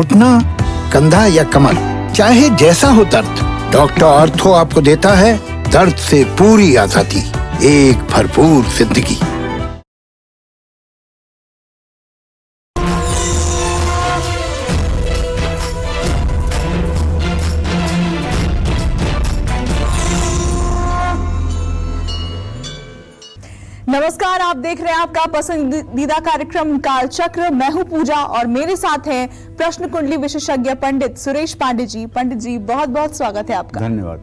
घुटना, कंधा या कमर, चाहे जैसा हो दर्द, डॉक्टर ऑर्थो आपको देता है दर्द से पूरी आजादी, एक भरपूर जिंदगी। नमस्कार, आप देख रहे हैं आपका पसंदीदा कार्यक्रम कालचक्र। मैं हूं पूजा और मेरे साथ हैं प्रश्न कुंडली विशेषज्ञ पंडित सुरेश पांडे जी। पंडित जी, बहुत बहुत स्वागत है आपका। धन्यवाद।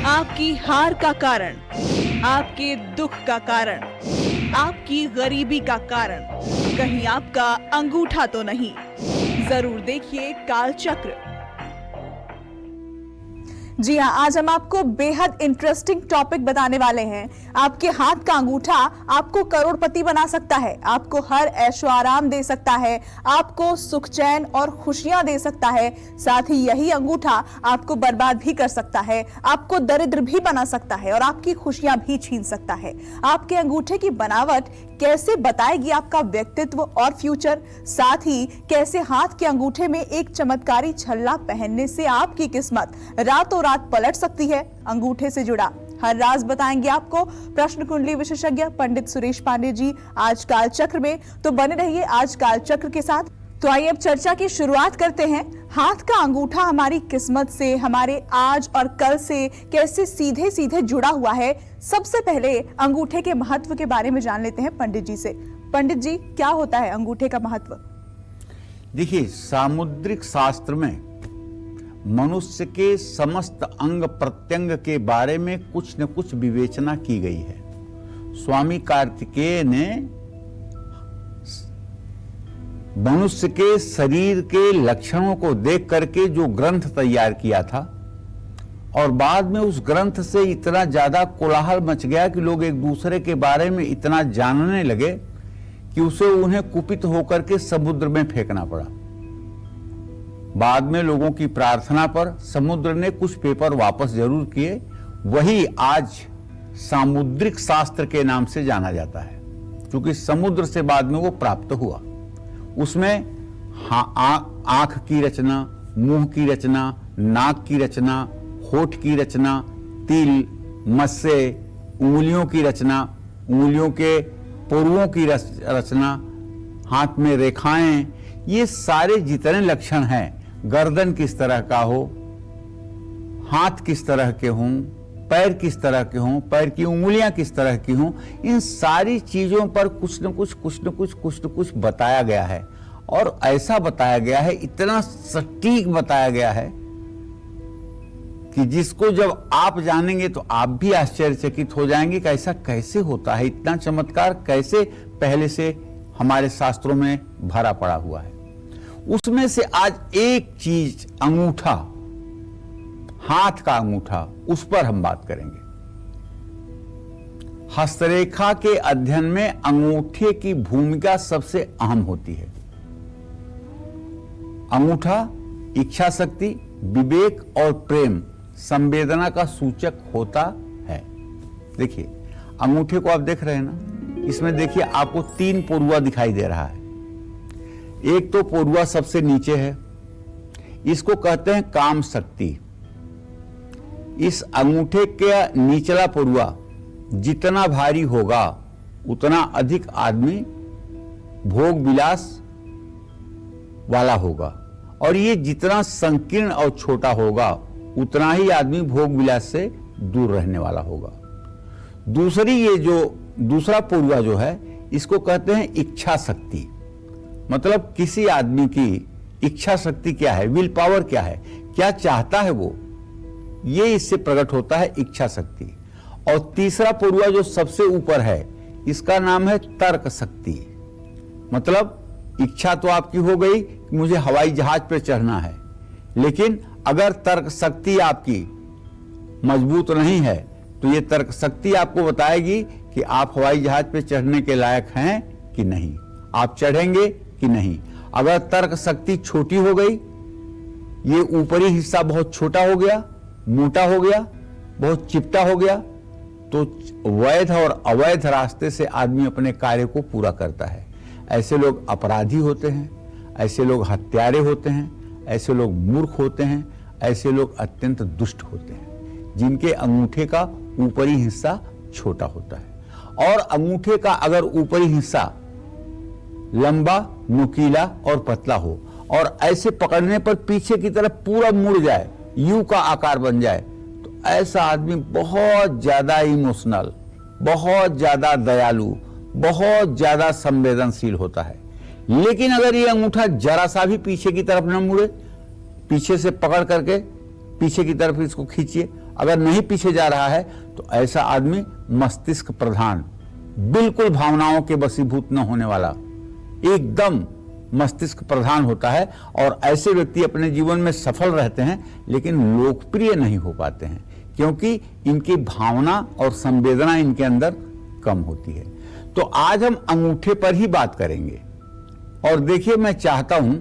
आपकी हार का कारण, आपके दुख का कारण, आपकी गरीबी का कारण कहीं आपका अंगूठा तो नहीं? जरूर देखिए कालचक्र। जी हाँ, आज हम आपको बेहद इंटरेस्टिंग टॉपिक बताने वाले हैं। आपके हाथ का अंगूठा आपको करोड़पति बना सकता है, आपको हर ऐशो आराम दे सकता है, आपको सुख चैन और खुशियां दे सकता है। साथ ही यही अंगूठा आपको बर्बाद भी कर सकता है, आपको दरिद्र भी बना सकता है और आपकी खुशियां भी छीन सकता है। आपके अंगूठे की बनावट कैसे बताएगी आपका व्यक्तित्व और फ्यूचर। साथ ही कैसे हाथ के अंगूठे में एक चमत्कारी छल्ला पहनने से आपकी किस्मत रातों रात पलट सकती है। अंगूठे से जुड़ा हर राज बताएंगे आपको प्रश्न कुंडली विशेषज्ञ पंडित सुरेश पांडे जी आज कालचक्र में। तो बने रहिए आज कालचक्र के साथ। तो आइए अब चर्चा की शुरुआत करते हैं। हाथ का अंगूठा हमारी किस्मत से, हमारे आज और कल से कैसे सीधे सीधे जुड़ा हुआ है। सबसे पहले अंगूठे के महत्व के बारे में जान लेते हैं पंडित जी से। पंडित जी, क्या होता है अंगूठे का महत्व? देखिए, सामुद्रिक शास्त्र में मनुष्य के समस्त अंग प्रत्यंग के बारे में कुछ न कुछ विवेचना की गई है। स्वामी कार्तिकेय ने मनुष्य के शरीर के लक्षणों को देख करके जो ग्रंथ तैयार किया था, और बाद में उस ग्रंथ से इतना ज्यादा कोलाहल मच गया कि लोग एक दूसरे के बारे में इतना जानने लगे कि उसे उन्हें कुपित होकर के समुद्र में फेंकना पड़ा। बाद में लोगों की प्रार्थना पर समुद्र ने कुछ पेपर वापस जरूर किए। वही आज सामुद्रिक शास्त्र के नाम से जाना जाता है, क्योंकि समुद्र से बाद में वो प्राप्त हुआ। उसमें आंख की रचना, मुंह की रचना, नाक की रचना, होठ की रचना, तिल, मस्से, उंगलियों की रचना, उंगलियों के पुरुओं की रचना, हाथ में रेखाएं, ये सारे जितने लक्षण हैं, गर्दन किस तरह का हो, हाथ किस तरह के हों, पैर किस तरह के हों, पैर की उंगलियां किस तरह की हों, इन सारी चीजों पर कुछ न कुछ बताया गया है। और ऐसा बताया गया है, इतना सटीक बताया गया है कि जिसको जब आप जानेंगे तो आप भी आश्चर्यचकित हो जाएंगे कि ऐसा कैसे होता है, इतना चमत्कार कैसे पहले से हमारे शास्त्रों में भरा पड़ा हुआ है। उसमें से आज एक चीज, अंगूठा, हाथ का अंगूठा, उस पर हम बात करेंगे। हस्तरेखा के अध्ययन में अंगूठे की भूमिका सबसे अहम होती है। अंगूठा इच्छा शक्ति, विवेक और प्रेम, संवेदना का सूचक होता है। देखिए, अंगूठे को आप देख रहे हैं ना, इसमें देखिए आपको 3 पोरुआ दिखाई दे रहा है। एक तो पोरुआ सबसे नीचे है, इसको कहते हैं काम शक्ति। इस अंगूठे के निचला पोरुआ जितना भारी होगा उतना अधिक आदमी भोग विलास वाला होगा, और ये जितना संकीर्ण और छोटा होगा उतना ही आदमी भोग विलास से दूर रहने वाला होगा। दूसरी, ये जो दूसरा पोरुआ जो है, इसको कहते हैं इच्छा शक्ति। मतलब किसी आदमी की इच्छा शक्ति क्या है, विल पावर क्या है, क्या चाहता है वो, ये इससे प्रकट होता है इच्छा शक्ति। और तीसरा पोरुआ जो सबसे ऊपर है, इसका नाम है तर्क शक्ति। मतलब इच्छा तो आपकी हो गई कि मुझे हवाई जहाज पर चढ़ना है, लेकिन अगर तर्क शक्ति आपकी मजबूत नहीं है तो ये तर्क शक्ति आपको बताएगी कि आप हवाई जहाज पर चढ़ने के लायक हैं कि नहीं, आप चढ़ेंगे कि नहीं। अगर तर्क शक्ति छोटी हो गई, ये ऊपरी हिस्सा बहुत छोटा हो गया, मोटा हो गया, बहुत चिपटा हो गया, तो वैध और अवैध रास्ते से आदमी अपने कार्य को पूरा करता है। ऐसे लोग अपराधी होते हैं, ऐसे लोग हत्यारे होते हैं, ऐसे लोग मूर्ख होते हैं, ऐसे लोग अत्यंत दुष्ट होते हैं, जिनके अंगूठे का ऊपरी हिस्सा छोटा होता है। और अंगूठे का अगर ऊपरी हिस्सा लंबा, नुकीला और पतला हो और ऐसे पकड़ने पर पीछे की तरफ पूरा मुड़ जाए, यू का आकार बन जाए, तो ऐसा आदमी बहुत ज्यादा इमोशनल, बहुत ज्यादा दयालु, बहुत ज्यादा संवेदनशील होता है। लेकिन अगर ये अंगूठा जरा सा भी पीछे की तरफ न मुड़े, पीछे से पकड़ करके पीछे की तरफ इसको खींचिए, अगर नहीं पीछे जा रहा है, तो ऐसा आदमी मस्तिष्क प्रधान, बिल्कुल भावनाओं के वशीभूत न होने वाला, एकदम मस्तिष्क प्रधान होता है। और ऐसे व्यक्ति अपने जीवन में सफल रहते हैं, लेकिन लोकप्रिय नहीं हो पाते हैं, क्योंकि इनकी भावना और संवेदना इनके अंदर कम होती है। तो आज हम अंगूठे पर ही बात करेंगे। और देखिए, मैं चाहता हूं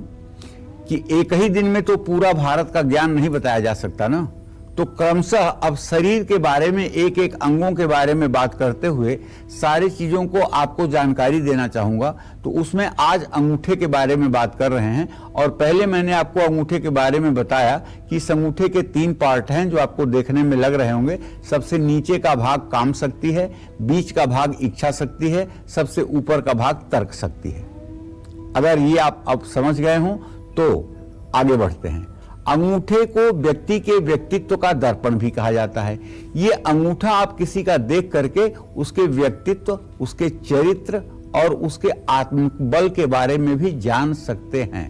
कि एक ही दिन में तो पूरा भारत का ज्ञान नहीं बताया जा सकता ना, तो क्रमशः अब शरीर के बारे में, एक एक अंगों के बारे में बात करते हुए सारी चीजों को आपको जानकारी देना चाहूंगा। तो उसमें आज अंगूठे के बारे में बात कर रहे हैं। और पहले मैंने आपको अंगूठे के बारे में बताया कि इस अंगूठे के 3 पार्ट हैं जो आपको देखने में लग रहे होंगे। सबसे नीचे का भाग काम शक्ति है, बीच का भाग इच्छा शक्ति है, सबसे ऊपर का भाग तर्क शक्ति है। अगर ये आप अब समझ गए हों तो आगे बढ़ते हैं। अंगूठे को व्यक्ति के व्यक्तित्व का दर्पण भी कहा जाता है। ये अंगूठा आप किसी का देख करके उसके व्यक्तित्व, उसके चरित्र और उसके आत्मबल के बारे में भी जान सकते हैं।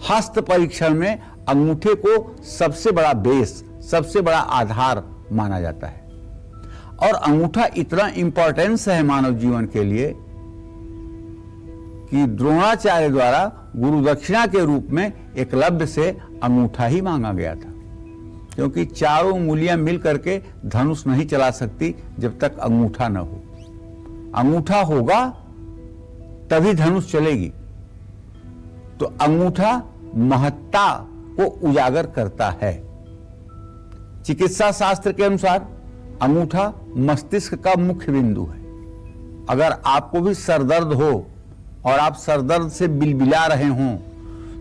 हस्त परीक्षण में अंगूठे को सबसे बड़ा बेस, सबसे बड़ा आधार माना जाता है। और अंगूठा इतना इंपॉर्टेंस है मानव जीवन के लिए कि द्रोणाचार्य द्वारा गुरु दक्षिणा के रूप में एकलव्य से अंगूठा ही मांगा गया था, क्योंकि चारों उंगलियां मिल करके धनुष नहीं चला सकती जब तक अंगूठा न हो। अंगूठा होगा तभी धनुष चलेगी। तो अंगूठा महत्ता को उजागर करता है। चिकित्सा शास्त्र के अनुसार अंगूठा मस्तिष्क का मुख्य बिंदु है। अगर आपको भी सरदर्द हो और आप सरदर्द से बिलबिला रहे हों,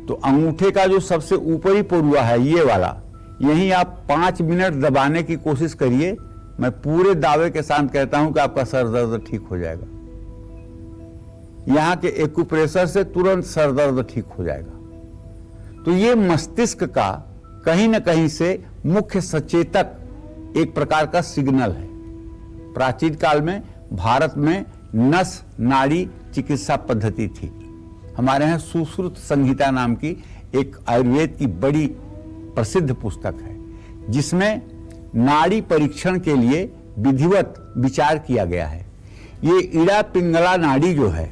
तो अंगूठे का जो सबसे ऊपरी पोरुआ है, ये वाला, यहीं आप 5 मिनट दबाने की कोशिश करिए। मैं पूरे दावे के साथ कहता हूं कि आपका सरदर्द ठीक हो जाएगा। यहां के एक्यूप्रेशर से तुरंत सरदर्द ठीक हो जाएगा। तो ये मस्तिष्क का कहीं ना कहीं से मुख्य सचेतक एक प्रकार का सिग्नल है। प्राचीन काल में भारत में नस नाड़ी चिकित्सा पद्धति थी। हमारे यहाँ सुश्रुत संहिता नाम की एक आयुर्वेद की बड़ी प्रसिद्ध पुस्तक है, जिसमें नाड़ी परीक्षण के लिए विधिवत विचार किया गया है। ये इड़ा पिंगला नाड़ी जो है,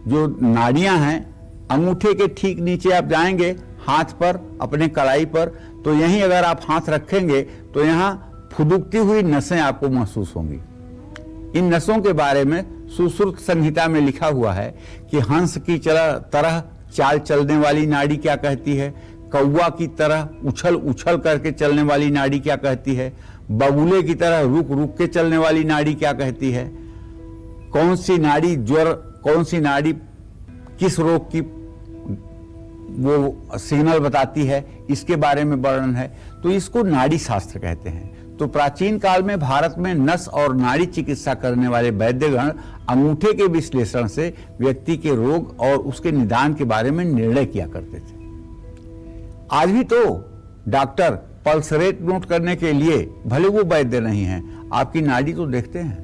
जो नाड़ियां हैं, अंगूठे के ठीक नीचे आप जाएंगे हाथ पर, अपने कलाई पर, तो यहीं अगर आप हाथ रखेंगे तो यहाँ फुदुकती हुई नसें आपको महसूस होंगी। इन नसों के बारे में सुश्रुत संहिता में लिखा हुआ है कि हंस की तरह चाल चलने वाली नाड़ी क्या कहती है, कौवा की तरह उछल उछल करके चलने वाली नाड़ी क्या कहती है, बगुले की तरह रुक रुक के चलने वाली नाड़ी क्या कहती है, कौन सी नाड़ी ज्वर, कौन सी नाड़ी किस रोग की वो सिग्नल बताती है, इसके बारे में वर्णन है। तो इसको नाड़ी शास्त्र कहते हैं। तो प्राचीन काल में भारत में नस और नाड़ी चिकित्सा करने वाले वैद्यगण अंगूठे के विश्लेषण से व्यक्ति के रोग और उसके निदान के बारे में निर्णय किया करते थे। आज भी तो डॉक्टर पल्स रेट नोट करने के लिए, भले वो वैद्य नहीं हैं, आपकी नाड़ी तो देखते हैं,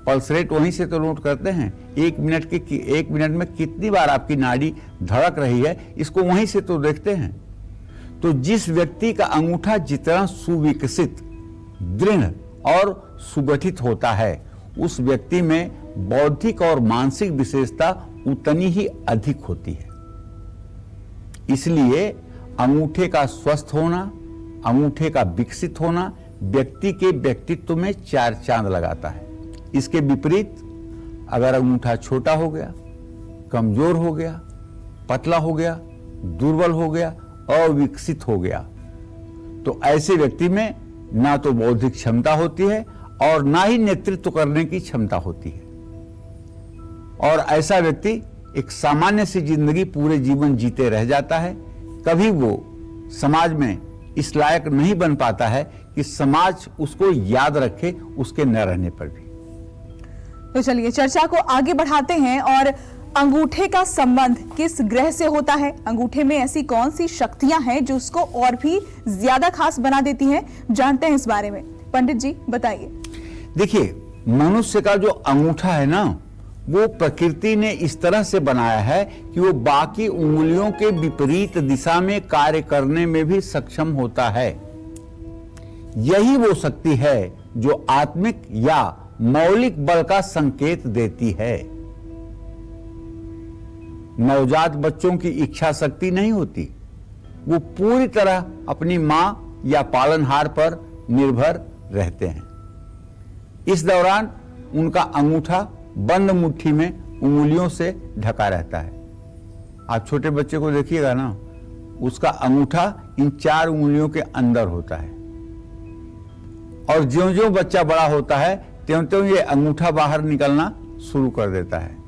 पल्स रेट वहीं से तो नोट करते हैं। 1 मिनट में कितनी बार आपकी नाड़ी धड़क रही है, इसको वहीं से तो देखते हैं। तो जिस व्यक्ति का अंगूठा जितना सुविकसित, दृढ़ और सुगठित होता है, उस व्यक्ति में बौद्धिक और मानसिक विशेषता उतनी ही अधिक होती है। इसलिए अंगूठे का स्वस्थ होना, अंगूठे का विकसित होना व्यक्ति के व्यक्तित्व में 4 चांद लगाता है। इसके विपरीत अगर अंगूठा छोटा हो गया, कमजोर हो गया, पतला हो गया, दुर्बल हो गया, अविकसित हो गया, तो ऐसे व्यक्ति में ना तो बौद्धिक क्षमता होती है और ना ही नेतृत्व करने की क्षमता होती है। और ऐसा व्यक्ति एक सामान्य सी जिंदगी पूरे जीवन जीते रह जाता है। कभी वो समाज में इस लायक नहीं बन पाता है कि समाज उसको याद रखे उसके न रहने पर भी। तो चलिए चर्चा को आगे बढ़ाते हैं। और अंगूठे का संबंध किस ग्रह से होता है? अंगूठे में ऐसी कौन सी शक्तियां हैं जो उसको और भी ज्यादा खास बना देती हैं? जानते हैं इस बारे में। पंडित जी बताइए। देखिए, मनुष्य का जो अंगूठा है ना, वो प्रकृति ने इस तरह से बनाया है कि वो बाकी उंगलियों के विपरीत दिशा में कार्य करने में भी सक्षम होता है। यही वो शक्ति है जो आत्मिक या मौलिक बल का संकेत देती है। नवजात बच्चों की इच्छा शक्ति नहीं होती, वो पूरी तरह अपनी मां या पालनहार पर निर्भर रहते हैं। इस दौरान उनका अंगूठा बंद मुट्ठी में उंगलियों से ढका रहता है। आप छोटे बच्चे को देखिएगा ना, उसका अंगूठा इन 4 उंगलियों के अंदर होता है, और ज्यों-ज्यों बच्चा बड़ा होता है त्यों-त्यों ये अंगूठा बाहर निकलना शुरू कर देता है।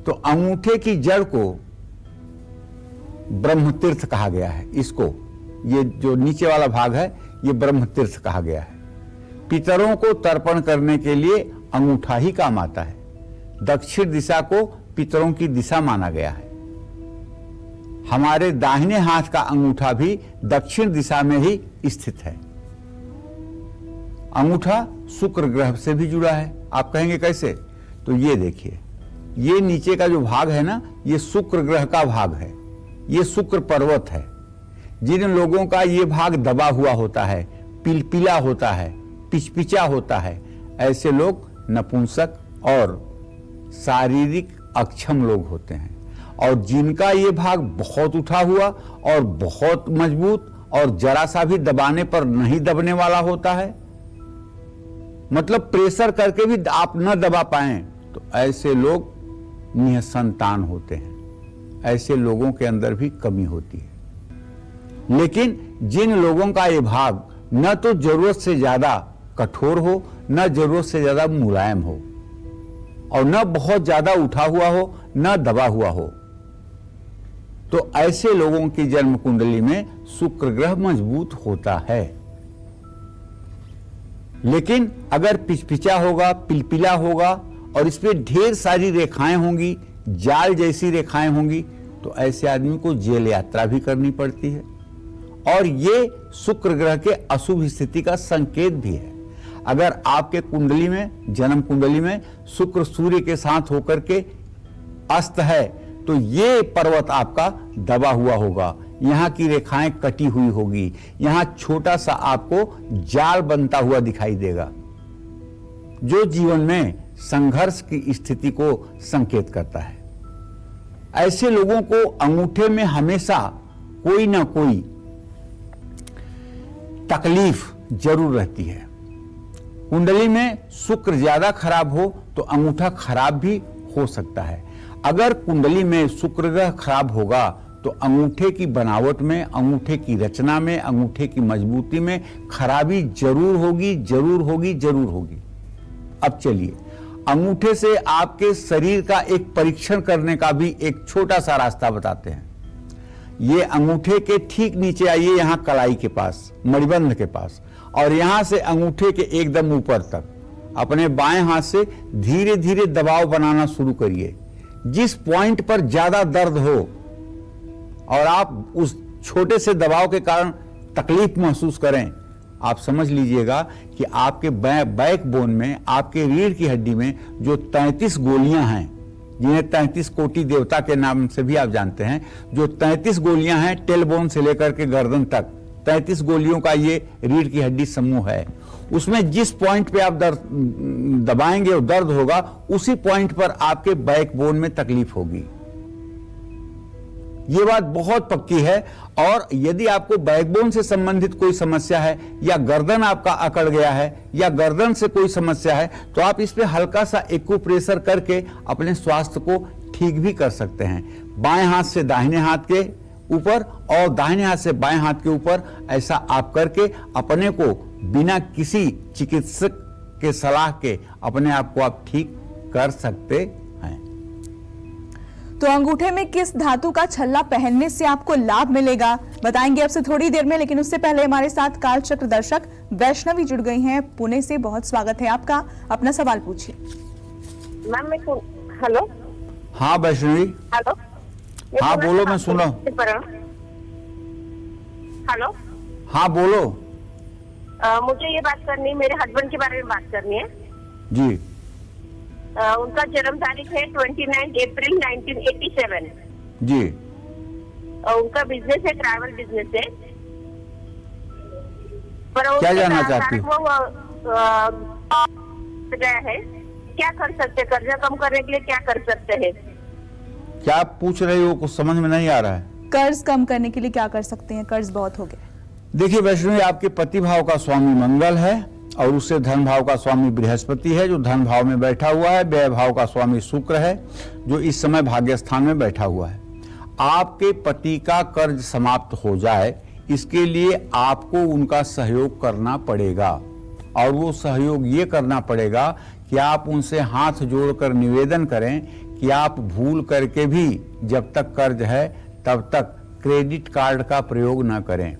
तो अंगूठे की जड़ को ब्रह्म तीर्थ कहा गया है। इसको, ये जो नीचे वाला भाग है, ये ब्रह्म तीर्थ कहा गया है। पितरों को तर्पण करने के लिए अंगूठा ही काम आता है। दक्षिण दिशा को पितरों की दिशा माना गया है। हमारे दाहिने हाथ का अंगूठा भी दक्षिण दिशा में ही स्थित है। अंगूठा शुक्र ग्रह से भी जुड़ा है। आप कहेंगे कैसे? तो ये देखिए, ये नीचे का जो भाग है ना, ये शुक्र ग्रह का भाग है। ये शुक्र पर्वत है। जिन लोगों का ये भाग दबा हुआ होता है, पिलपिला होता है, पिचपिचा होता है, ऐसे लोग नपुंसक और शारीरिक अक्षम लोग होते हैं। और जिनका ये भाग बहुत उठा हुआ और बहुत मजबूत और जरा सा भी दबाने पर नहीं दबने वाला होता है, मतलब प्रेशर करके भी आप न दबा पाएं, तो ऐसे लोग निसंतान होते हैं। ऐसे लोगों के अंदर भी कमी होती है। लेकिन जिन लोगों का ये भाग न तो जरूरत से ज्यादा कठोर हो, न जरूरत से ज्यादा मुलायम हो, और न बहुत ज्यादा उठा हुआ हो, न दबा हुआ हो, तो ऐसे लोगों की जन्म कुंडली में शुक्र ग्रह मजबूत होता है। लेकिन अगर पिचपिचा होगा, पिलपिला होगा और इसमें ढेर सारी रेखाएं होंगी, जाल जैसी रेखाएं होंगी, तो ऐसे आदमी को जेल यात्रा भी करनी पड़ती है। और ये शुक्र ग्रह के अशुभ स्थिति का संकेत भी है। अगर आपके कुंडली में, जन्म कुंडली में शुक्र सूर्य के साथ होकर के अस्त है, तो ये पर्वत आपका दबा हुआ होगा, यहाँ की रेखाएं कटी हुई होगी, यहाँ छोटा सा आपको जाल बनता हुआ दिखाई देगा, जो जीवन में संघर्ष की स्थिति को संकेत करता है। ऐसे लोगों को अंगूठे में हमेशा कोई ना कोई तकलीफ जरूर रहती है। कुंडली में शुक्र ज्यादा खराब हो तो अंगूठा खराब भी हो सकता है। अगर कुंडली में शुक्र ग्रह खराब होगा तो अंगूठे की बनावट में, अंगूठे की रचना में, अंगूठे की मजबूती में खराबी जरूर होगी, जरूर होगी, जरूर होगी। अब चलिए, अंगूठे से आपके शरीर का एक परीक्षण करने का भी एक छोटा सा रास्ता बताते हैं। ये अंगूठे के ठीक नीचे आइए, यहां कलाई के पास, मणिबंध के पास, और यहां से अंगूठे के एकदम ऊपर तक अपने बाएं हाथ से धीरे धीरे दबाव बनाना शुरू करिए। जिस पॉइंट पर ज्यादा दर्द हो और आप उस छोटे से दबाव के कारण तकलीफ महसूस करें, आप समझ लीजिएगा कि आपके बैकबोन में, आपके रीढ़ की हड्डी में जो 33 गोलियां हैं, जिन्हें 33 कोटि देवता के नाम से भी आप जानते हैं, जो 33 गोलियां हैं टेलबोन से लेकर के गर्दन तक, 33 गोलियों का ये रीढ़ की हड्डी समूह है। उसमें जिस पॉइंट पे आप दबाएंगे और दर्द होगा, उसी पॉइंट पर आपके बैकबोन में तकलीफ होगी। ये बात बहुत पक्की है। और यदि आपको बैकबोन से संबंधित कोई समस्या है, या गर्दन आपका अकड़ गया है, या गर्दन से कोई समस्या है, तो आप इस पे हल्का सा एक्यूप्रेशर करके अपने स्वास्थ्य को ठीक भी कर सकते हैं। बाएं हाथ से दाहिने हाथ के ऊपर और दाहिने हाथ से बाएं हाथ के ऊपर, ऐसा आप करके अपने को बिना किसी चिकित्सक के सलाह के अपने आप को आप ठीक कर सकते हैं। तो अंगूठे में किस धातु का छल्ला पहनने से आपको लाभ मिलेगा, बताएंगे आपसे थोड़ी देर में। लेकिन उससे पहले हमारे साथ कालचक्र दर्शक वैष्णवी जुड़ गई हैं पुणे से। बहुत स्वागत है आपका, अपना सवाल पूछिए। मैम मैं हेलो। हाँ वैष्णवी। हेलो। हाँ बोलो, मैं सुनो। हेलो। हाँ बोलो। मुझे ये बात करनी है, मेरे हस्बैंड के बारे में बात करनी है जी। उनका जन्म तारीख है 29 अप्रैल 1987। जी। उनका बिजनेस है, ट्रैवल बिजनेस है। पर क्या जानना चाहती हो? वो गया है, क्या कर सकते, कर्जा कम करने के लिए क्या कर सकते हैं? क्या पूछ रही हो, कुछ समझ में नहीं आ रहा है। कर्ज कम करने के लिए क्या कर सकते हैं, कर्ज बहुत हो गया। देखिए वैष्णवी, आपके पति भाव का स्वामी मंगल है और उससे धन भाव का स्वामी बृहस्पति है जो धन भाव में बैठा हुआ है। व्यय भाव का स्वामी शुक्र है जो इस समय भाग्य स्थान में बैठा हुआ है। आपके पति का कर्ज समाप्त हो जाए, इसके लिए आपको उनका सहयोग करना पड़ेगा। और वो सहयोग ये करना पड़ेगा कि आप उनसे हाथ जोड़कर निवेदन करें कि आप भूल करके भी जब तक कर्ज है तब तक क्रेडिट कार्ड का प्रयोग न करें।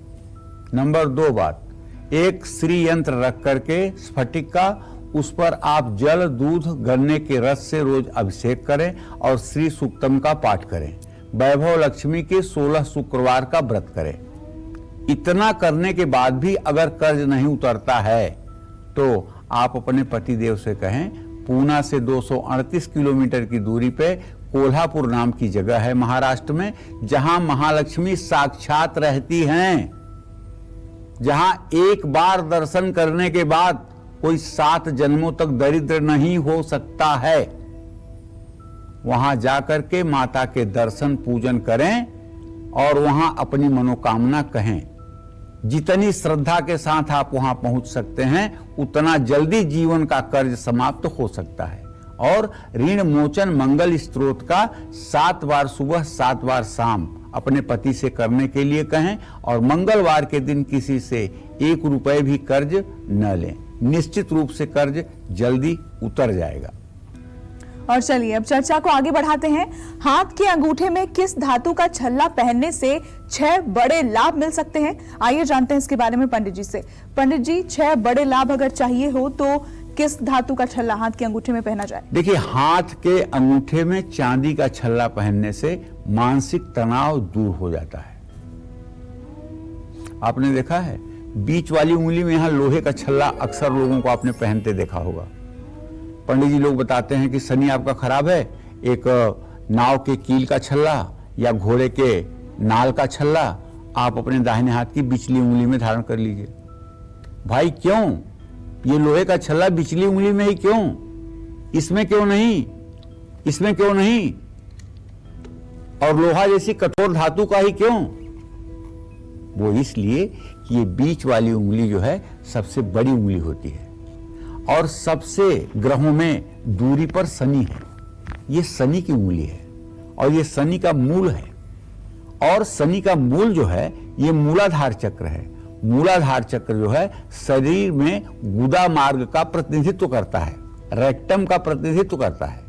नंबर 2 बात, एक श्री यंत्र रख करके स्फटिक का, उस पर आप जल, दूध, गन्ने के रस से रोज अभिषेक करें और श्री सूक्तम का पाठ करें। वैभव लक्ष्मी के 16 शुक्रवार का व्रत करें। इतना करने के बाद भी अगर कर्ज नहीं उतरता है तो आप अपने पति देव से कहें, पूना से 238 किलोमीटर की दूरी पे कोल्हापुर नाम की जगह है महाराष्ट्र में, जहां महालक्ष्मी साक्षात रहती हैं, जहां एक बार दर्शन करने के बाद कोई 7 जन्मों तक दरिद्र नहीं हो सकता है। वहां जाकर के माता के दर्शन पूजन करें और वहां अपनी मनोकामना कहें। जितनी श्रद्धा के साथ आप वहां पहुंच सकते हैं उतना जल्दी जीवन का कर्ज समाप्त हो सकता है। और ऋण मोचन मंगल स्त्रोत का 7 बार सुबह 7 बार शाम अपने पति से करने के लिए कहें और मंगलवार के दिन किसी से 1 रुपए भी कर्ज न लें। निश्चित रूप से कर्ज जल्दी उतर जाएगा। और चलिए अब चर्चा को आगे बढ़ाते हैं। हाथ के अंगूठे में किस धातु का छल्ला पहनने से 6 बड़े लाभ मिल सकते हैं, आइए जानते हैं इसके बारे में पंडित जी से। पंडित जी, 6 बड़े लाभ अगर चाहिए हो तो किस धातु का छल्ला हाथ के अंगूठे में पहना जाए? देखिए, हाथ के अंगूठे में चांदी का छल्ला पहनने से मानसिक तनाव दूर हो जाता है। आपने देखा है बीच वाली उंगली में यहां लोहे का छल्ला अक्सर लोगों को आपने पहनते देखा होगा। पंडित जी लोग बताते हैं कि शनि आपका खराब है, एक नाव के कील का छल्ला या घोड़े के नाल का छल्ला आप अपने दाहिने हाथ की बिचली उंगली में धारण कर लीजिए। भाई क्यों ये लोहे का छल्ला बिचली उंगली में ही क्यों, इसमें क्यों नहीं, इसमें क्यों नहीं, और लोहा जैसी कठोर धातु का ही क्यों? वो इसलिए कि ये बीच वाली उंगली जो है सबसे बड़ी उंगली होती है और सबसे ग्रहों में दूरी पर शनि है। ये शनि की उंगली है और ये शनि का मूल है। और शनि का मूल जो है ये मूलाधार चक्र है। मूलाधार चक्र जो है शरीर में गुदा मार्ग का प्रतिनिधित्व करता है, रेक्टम का प्रतिनिधित्व करता है।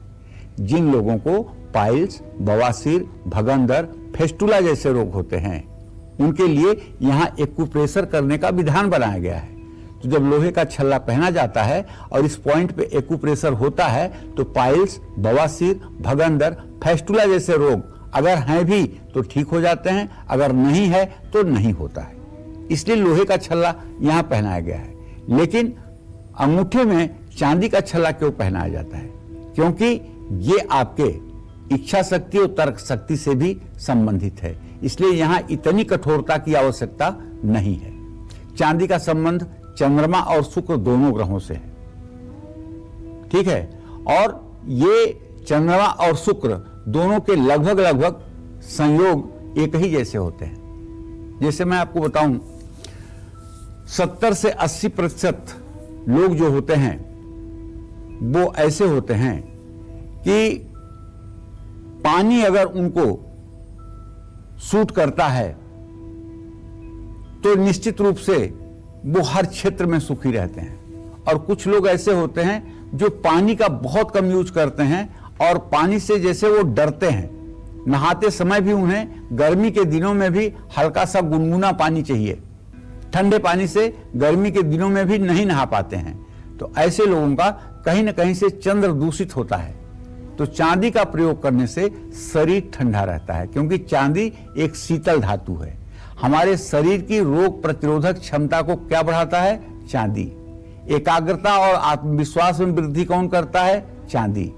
जिन लोगों को पाइल्स, बवासीर, भगंदर, फेस्टुला जैसे रोग होते हैं उनके लिए यहां एक्यूप्रेशर करने का विधान बनाया गया है। तो जब लोहे का छल्ला पहना जाता है और इस पॉइंट पे एक्यूप्रेशर होता है तो पाइल्स, बवासीर, भगंदर, फेस्टुला जैसे रोग अगर हैं भी तो ठीक हो जाते हैं, अगर नहीं है तो नहीं होता है। इसलिए लोहे का छल्ला यहां पहनाया गया है। लेकिन अंगूठे में चांदी का छल्ला क्यों पहनाया जाता है? क्योंकि ये आपके इच्छा शक्ति और तर्क शक्ति से भी संबंधित है, इसलिए यहां इतनी कठोरता की आवश्यकता नहीं है। चांदी का संबंध चंद्रमा और शुक्र दोनों ग्रहों से है, ठीक है। और ये चंद्रमा और शुक्र दोनों के लगभग लगभग संयोग एक ही जैसे होते हैं। जैसे मैं आपको बताऊं 70 से 80% लोग जो होते हैं वो ऐसे होते हैं कि पानी अगर उनको सूट करता है तो निश्चित रूप से वो हर क्षेत्र में सुखी रहते हैं। और कुछ लोग ऐसे होते हैं जो पानी का बहुत कम यूज करते हैं और पानी से जैसे वो डरते हैं, नहाते समय भी उन्हें गर्मी के दिनों में भी हल्का सा गुनगुना पानी चाहिए। ठंडे पानी से गर्मी के दिनों में भी नहीं नहा पाते हैं, तो ऐसे लोगों का कहीं न कहीं से चंद्र दूषित होता है। तो चांदी का प्रयोग करने से शरीर ठंडा रहता है, क्योंकि चांदी एक शीतल धातु है। हमारे शरीर की रोग प्रतिरोधक क्षमता को क्या बढ़ाता है? चांदी। एकाग्रता और आत्मविश्वास में वृद्धि कौन करता है? चांदी।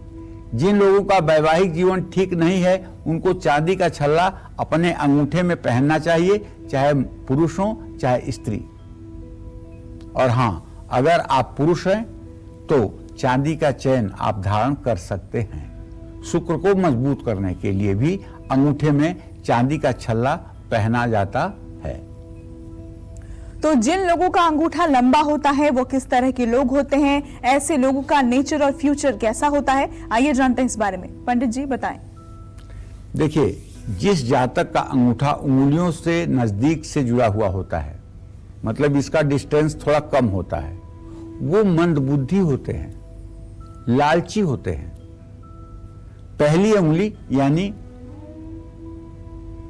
जिन लोगों का वैवाहिक जीवन ठीक नहीं है, उनको चांदी का छल्ला अपने अंगूठे में पहनना चाहिए, चाहे पुरुष हो चाहे स्त्री। और हाँ, अगर आप पुरुष हैं तो चांदी का चेन आप धारण कर सकते हैं। शुक्र को मजबूत करने के लिए भी अंगूठे में चांदी का छल्ला पहना जाता है। तो जिन लोगों का अंगूठा लंबा होता है वो किस तरह के लोग होते हैं, ऐसे लोगों का नेचर और फ्यूचर कैसा होता है, आइए जानते हैं इस बारे में। पंडित जी बताएं। देखिए, जिस जातक का अंगूठा उंगलियों से नजदीक से जुड़ा हुआ होता है, मतलब इसका डिस्टेंस थोड़ा कम होता है, वो मंदबुद्धि होते हैं, लालची होते हैं। पहली उंगली यानी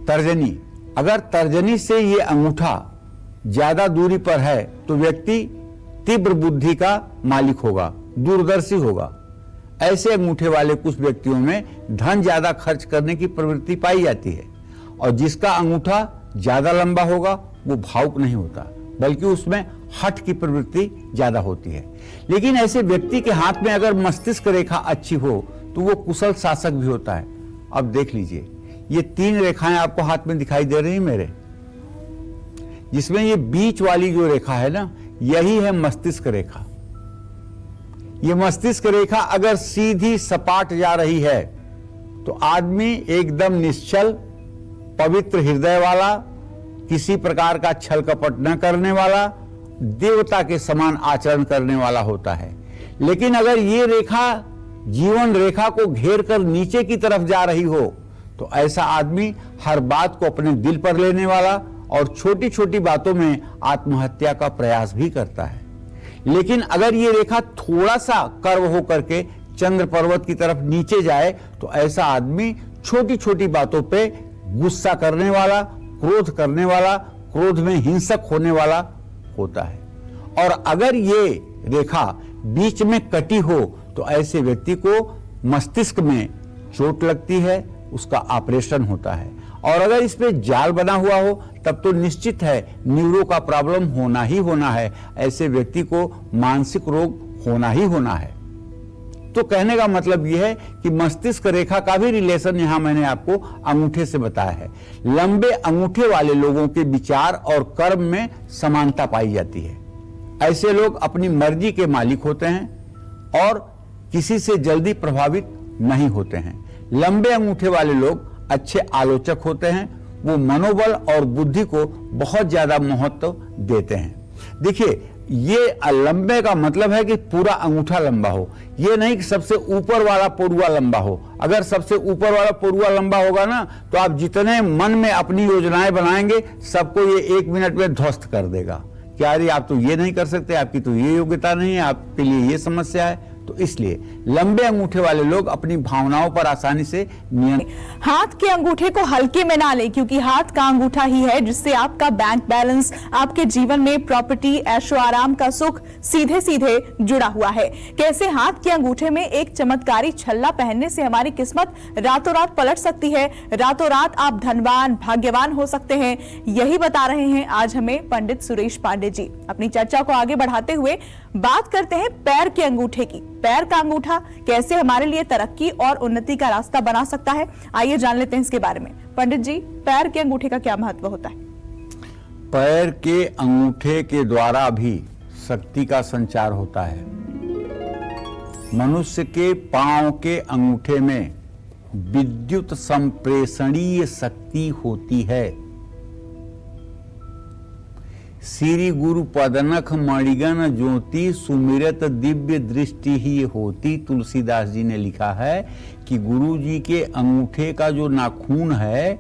तर्जनी, अगर तर्जनी से ये अंगूठा ज्यादा दूरी पर है तो व्यक्ति तीव्र बुद्धि का मालिक होगा, दूरदर्शी होगा। ऐसे अंगूठे वाले कुछ व्यक्तियों में धन ज्यादा खर्च करने की प्रवृत्ति पाई जाती है, और जिसका अंगूठा ज्यादा लंबा होगा वो भावुक नहीं होता, बल्कि उसमें हठ की प्रवृत्ति ज्यादा होती है। लेकिन ऐसे व्यक्ति के हाथ में अगर मस्तिष्क रेखा अच्छी हो तो वो कुशल शासक भी होता है। अब देख लीजिए, ये 3 रेखाएं आपको हाथ में दिखाई दे रही हैं मेरे, जिसमें ये बीच वाली जो रेखा है ना, यही है मस्तिष्क रेखा। ये मस्तिष्क रेखा अगर सीधी सपाट जा रही है तो आदमी एकदम निश्चल, पवित्र हृदय वाला, किसी प्रकार का छल कपट न करने वाला, देवता के समान आचरण करने वाला होता है। लेकिन अगर ये रेखा जीवन रेखा को घेर कर नीचे की तरफ जा रही हो तो ऐसा आदमी हर बात को अपने दिल पर लेने वाला और छोटी छोटी बातों में आत्महत्या का प्रयास भी करता है। लेकिन अगर ये रेखा थोड़ा सा कर्व होकर के चंद्र पर्वत की तरफ नीचे जाए तो ऐसा आदमी छोटी छोटी बातों पे गुस्सा करने वाला, क्रोध करने वाला, क्रोध में हिंसक होने वाला होता है। और अगर ये रेखा बीच में कटी हो तो ऐसे व्यक्ति को मस्तिष्क में चोट लगती है, उसका ऑपरेशन होता है। और अगर इस पे जाल बना हुआ हो तब तो निश्चित है न्यूरो का प्रॉब्लम होना ही होना है, ऐसे व्यक्ति को मानसिक रोग होना ही होना है। तो कहने का मतलब यह है कि मस्तिष्क रेखा का भी रिलेशन यहां मैंने आपको अंगूठे से बताया है। लंबे अंगूठे वाले लोगों के विचार और कर्म में समानता पाई जाती है। ऐसे लोग अपनी मर्जी के मालिक होते हैं और किसी से जल्दी प्रभावित नहीं होते हैं। लंबे अंगूठे वाले लोग अच्छे आलोचक होते हैं, वो मनोबल और बुद्धि को बहुत ज्यादा महत्व देते हैं। देखिए, ये लंबे का मतलब है कि पूरा अंगूठा लंबा हो, ये नहीं कि सबसे ऊपर वाला पोरुआ लंबा हो। अगर सबसे ऊपर वाला पोरुआ लंबा होगा ना तो आप जितने मन में अपनी योजनाएं बनाएंगे सबको ये 1 मिनट में ध्वस्त कर देगा। क्या अरे आप तो ये नहीं कर सकते, आपकी तो ये योग्यता नहीं है, आपके लिए ये समस्या है। तो इसलिए लंबे अंगूठे वाले लोग अपनी भावनाओं पर आसानी से नियंत्रण। हाथ के अंगूठे को हल्के में ना ले, क्योंकि हाथ का अंगूठा ही है जिससे आपका बैंक बैलेंस, आपके जीवन में प्रॉपर्टी, ऐशो आराम का सुख सीधे सीधे जुड़ा हुआ है। कैसे हाथ के अंगूठे में एक चमत्कारी छल्ला पहनने से हमारी किस्मत रातों रात पलट सकती है, रातों रात आप धनवान भाग्यवान हो सकते हैं, यही बता रहे हैं आज हमें पंडित सुरेश पांडे जी। अपनी चर्चा को आगे बढ़ाते हुए बात करते हैं पैर के अंगूठे की। पैर का अंगूठा कैसे हमारे लिए तरक्की और उन्नति का रास्ता बना सकता है, आइए जान लेते हैं इसके बारे में। पंडित जी, पैर के अंगूठे का क्या महत्व होता है? पैर के अंगूठे के द्वारा भी शक्ति का संचार होता है। मनुष्य के पांव के अंगूठे में विद्युत संप्रेषणीय शक्ति होती है। श्री गुरु पदनख मणिगन ज्योति सुमिरत दिव्य दृष्टि ही होती। तुलसीदास जी ने लिखा है कि गुरु जी के अंगूठे का जो नाखून है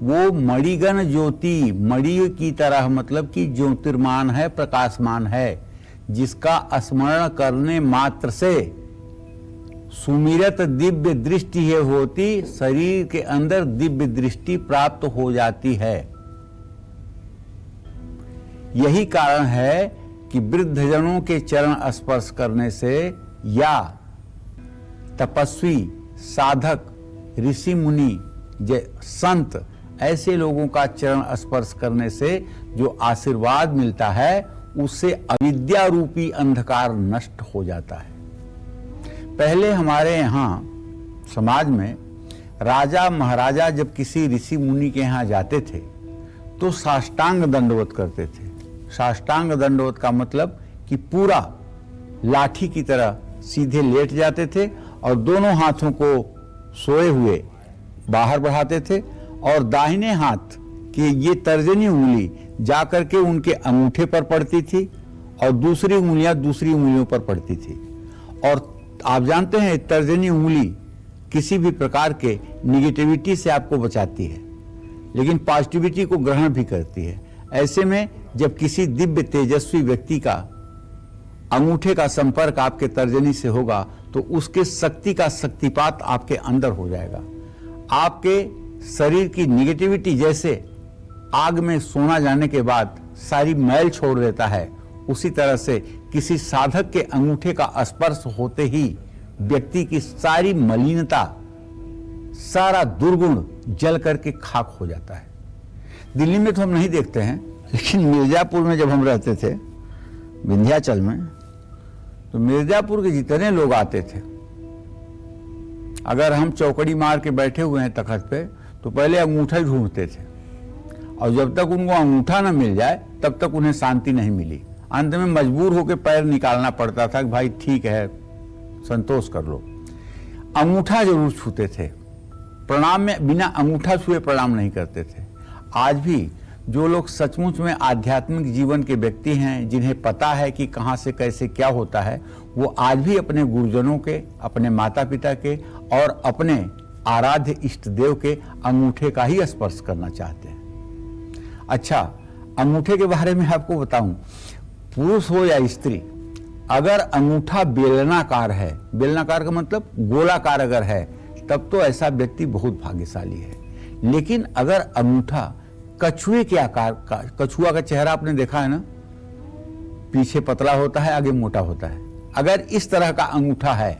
वो मणिगन ज्योति, मणि की तरह, मतलब कि ज्योतिर्मान है, प्रकाशमान है, जिसका स्मरण करने मात्र से सुमिरत दिव्य दृष्टि है होती, शरीर के अंदर दिव्य दृष्टि प्राप्त हो जाती है। यही कारण है कि वृद्धजनों के चरण स्पर्श करने से या तपस्वी, साधक, ऋषि मुनि, संत, ऐसे लोगों का चरण स्पर्श करने से जो आशीर्वाद मिलता है, उससे अविद्या रूपी अंधकार नष्ट हो जाता है। पहले हमारे यहाँ समाज में राजा महाराजा जब किसी ऋषि मुनि के यहाँ जाते थे तो साष्टांग दंडवत करते थे। साष्टांग दंडवत का मतलब कि पूरा लाठी की तरह सीधे लेट जाते थे और दोनों हाथों को सोए हुए बाहर बढ़ाते थे और दाहिने हाथ की ये तर्जनी उंगली जाकर के उनके अंगूठे पर पड़ती थी और दूसरी उंगलियां दूसरी उंगलियों पर पड़ती थी। और आप जानते हैं तर्जनी उंगली किसी भी प्रकार के निगेटिविटी से आपको बचाती है, लेकिन पॉजिटिविटी को ग्रहण भी करती है। ऐसे में जब किसी दिव्य तेजस्वी व्यक्ति का अंगूठे का संपर्क आपके तर्जनी से होगा तो उसके शक्ति का शक्तिपात आपके अंदर हो जाएगा। आपके शरीर की निगेटिविटी जैसे आग में सोना जाने के बाद सारी मैल छोड़ देता है, उसी तरह से किसी साधक के अंगूठे का स्पर्श होते ही व्यक्ति की सारी मलिनता, सारा दुर्गुण जल करके खाक हो जाता है। दिल्ली में तो हम नहीं देखते हैं, लेकिन मिर्जापुर में जब हम रहते थे, विंध्याचल में, तो मिर्जापुर के जितने लोग आते थे, अगर हम चौकड़ी मार के बैठे हुए हैं तखत पे, तो पहले अंगूठा ही ढूंढते थे और जब तक उनको अंगूठा न मिल जाए तब तक उन्हें शांति नहीं मिली। अंत में मजबूर होकर पैर निकालना पड़ता था कि भाई ठीक है, संतोष कर लो। अंगूठा जरूर छूते थे, प्रणाम में बिना अंगूठा छुए प्रणाम नहीं करते थे। आज भी जो लोग सचमुच में आध्यात्मिक जीवन के व्यक्ति हैं, जिन्हें पता है कि कहाँ से कैसे क्या होता है, वो आज भी अपने गुरुजनों के, अपने माता पिता के और अपने आराध्य इष्ट देव के अंगूठे का ही स्पर्श करना चाहते हैं। अच्छा, अंगूठे के बारे में आपको बताऊं, पुरुष हो या स्त्री, अगर अंगूठा बेलनाकार है, बेलनाकार का मतलब गोलाकार अगर है, तब तो ऐसा व्यक्ति बहुत भाग्यशाली है। लेकिन अगर अंगूठा कछुए के आकार का, कछुआ का चेहरा आपने देखा है ना, पीछे पतला होता है, आगे मोटा होता है, अगर इस तरह का अंगूठा है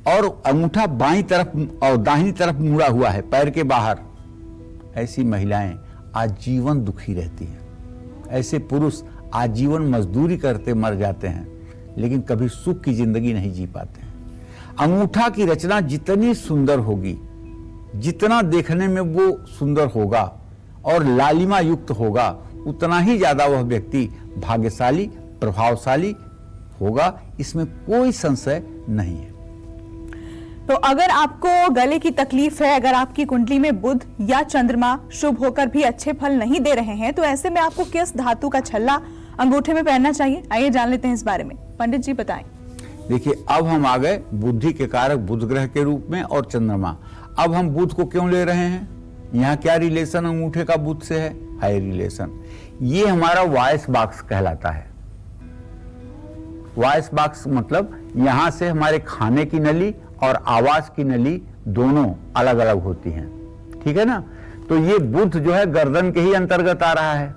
और अंगूठा बाईं तरफ और दाहिनी तरफ मुड़ा हुआ है पैर के बाहर, ऐसी महिलाएं आजीवन दुखी रहती हैं। ऐसे पुरुष आजीवन मजदूरी करते मर जाते हैं, लेकिन कभी सुख की जिंदगी नहीं जी पाते हैं। अंगूठा की रचना जितनी सुंदर होगी, जितना देखने में वो सुंदर होगा और लालिमा युक्त होगा, उतना ही ज्यादा वह व्यक्ति भाग्यशाली, प्रभावशाली होगा। इसमें कोई संशय नहीं है। तो अगर आपको गले की तकलीफ है, अगर आपकी कुंडली में बुध या चंद्रमा शुभ होकर भी अच्छे फल नहीं दे रहे हैं, तो ऐसे में आपको किस धातु का छल्ला अंगूठे में पहनना चाहिए? आइए जान लेते हैं इस बारे में। पंडित जी बताएं। देखिए, अब हम आ गए बुद्धि के कारक बुध ग्रह के रूप में और चंद्रमा। अब हम बुध को क्यों ले रहे हैं? यहाँ क्या रिलेशन अंगूठे का बुध से है? High relation. ये हमारा वॉइस बॉक्स कहलाता है। वॉइस बॉक्स मतलब यहाँ से हमारे खाने की नली और आवाज की नली दोनों अलग अलग होती हैं, ठीक है ना। तो ये बुध जो है गर्दन के ही अंतर्गत आ रहा है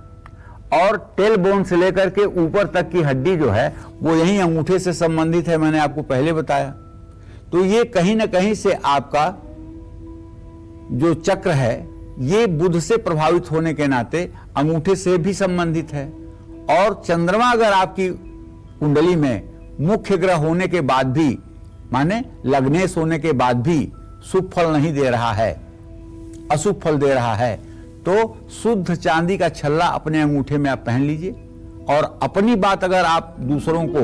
और टेल बोन से लेकर के ऊपर तक की हड्डी जो है वो यही अंगूठे से संबंधित है, मैंने आपको पहले बताया। तो ये कहीं ना कहीं से आपका जो चक्र है ये बुध से प्रभावित होने के नाते अंगूठे से भी संबंधित है। और चंद्रमा अगर आपकी कुंडली में मुख्य ग्रह होने के बाद भी, माने लग्नेश होने के बाद भी शुभ फल नहीं दे रहा है, अशुभ फल दे रहा है, तो शुद्ध चांदी का छल्ला अपने अंगूठे में आप पहन लीजिए। और अपनी बात अगर आप दूसरों को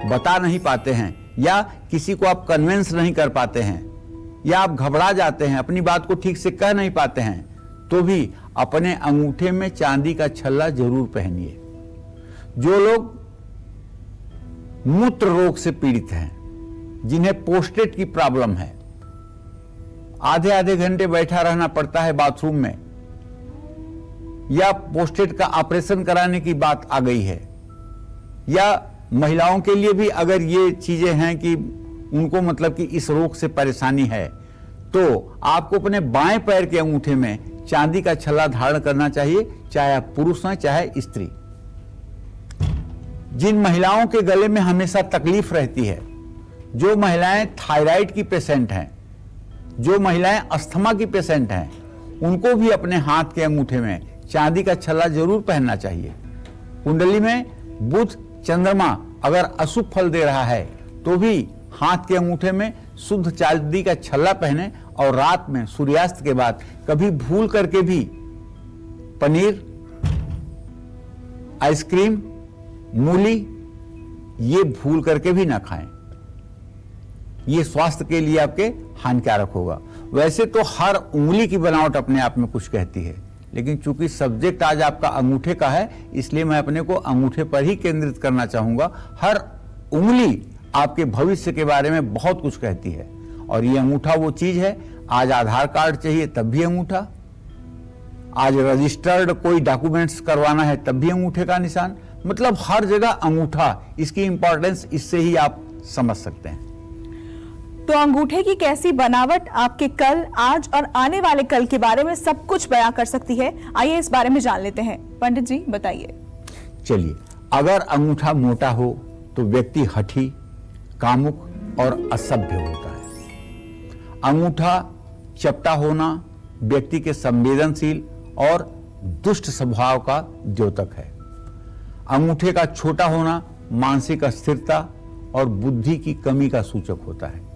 बता नहीं पाते हैं या किसी को आप कन्विंस नहीं कर पाते हैं या आप घबरा जाते हैं, अपनी बात को ठीक से कह नहीं पाते हैं, तो भी अपने अंगूठे में चांदी का छल्ला जरूर पहनिए। जो लोग मूत्र रोग से पीड़ित हैं, जिन्हें प्रोस्टेट की प्रॉब्लम है, आधे आधे घंटे बैठा रहना पड़ता है बाथरूम में, या प्रोस्टेट का ऑपरेशन कराने की बात आ गई है, या महिलाओं के लिए भी अगर ये चीजें हैं कि उनको मतलब कि इस रोग से परेशानी है, तो आपको अपने बाएं पैर के अंगूठे में चांदी का छल्ला धारण करना चाहिए, चाहे आप पुरुष हैं चाहे स्त्री। जिन महिलाओं के गले में हमेशा तकलीफ रहती है, जो महिलाएं थायराइड की पेशेंट हैं, जो महिलाएं अस्थमा की पेशेंट हैं, उनको भी अपने हाथ के अंगूठे में चांदी का छल्ला जरूर पहनना चाहिए। कुंडली में बुध चंद्रमा अगर अशुभ फल दे रहा है तो भी हाथ के अंगूठे में शुद्ध चांदी का छल्ला पहने और रात में सूर्यास्त के बाद कभी भूल करके भी पनीर, आइसक्रीम, मूली ये भूल करके भी ना खाएं। ये स्वास्थ्य के लिए आपके हानिकारक होगा। वैसे तो हर उंगली की बनावट अपने आप में कुछ कहती है, लेकिन चूंकि सब्जेक्ट आज आपका अंगूठे का है, इसलिए मैं अपने को अंगूठे पर ही केंद्रित करना चाहूंगा। हर उंगली आपके भविष्य के बारे में बहुत कुछ कहती है, और ये अंगूठा वो चीज है। आज आधार कार्ड चाहिए तब भी अंगूठा, आज रजिस्टर्ड कोई डॉक्यूमेंट्स करवाना है तब भी अंगूठे का निशान, मतलब हर जगह अंगूठा। इसकी इंपॉर्टेंस इससे ही आप समझ सकते हैं। तो अंगूठे की कैसी बनावट आपके कल, आज और आने वाले कल के बारे में सब कुछ बयां कर सकती है, आइए इस बारे में जान लेते हैं। पंडित जी बताइए। चलिए, अगर अंगूठा मोटा हो तो व्यक्ति हठी, कामुक और असभ्य होता है। अंगूठा चपटा होना व्यक्ति के संवेदनशील और दुष्ट स्वभाव का द्योतक है। अंगूठे का छोटा होना मानसिक अस्थिरता और बुद्धि की कमी का सूचक होता है।